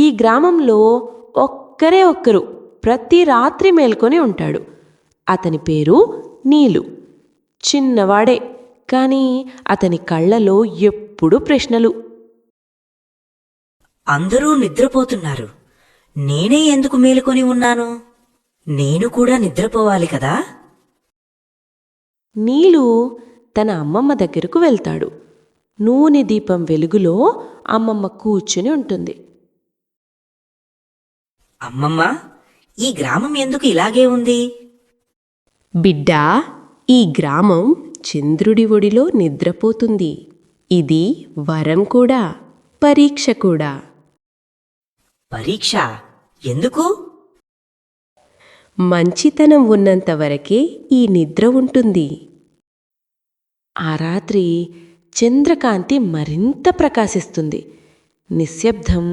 ఈ గ్రామంలో ఒక్కరే ఒక్కరు ప్రతి రాత్రి మేల్కొని ఉంటాడు. అతని పేరు నీలు. చిన్నవాడే, కానీ అతని కళ్ళలో ఎప్పుడూ ప్రశ్నలు. అందరూ నిద్రపోతున్నారు. నేనే ఎందుకు మేలుకొని ఉన్నాను? నేను కూడా నిద్రపోవాలి కదా. నీలు తన అమ్మమ్మ దగ్గరకు వెళ్తాడు. నూనె దీపం వెలుగులో అమ్మమ్మ కూర్చుని ఉంటుంది. అమ్మమ్మ, ఈ గ్రామం ఎందుకు ఇలాగే ఉంది? బిడ్డా, ఈ గ్రామం చంద్రుడి ఒడిలో నిద్రపోతుంది. ఇది వరం కూడా, పరీక్ష కూడా. పరీక్ష ఎందుకు? మంచితనం ఉన్నంతవరకే ఈ నిద్ర ఉంటుంది. ఆ రాత్రి చంద్రకాంతి మరింత ప్రకాశిస్తుంది. నిశ్శబ్దం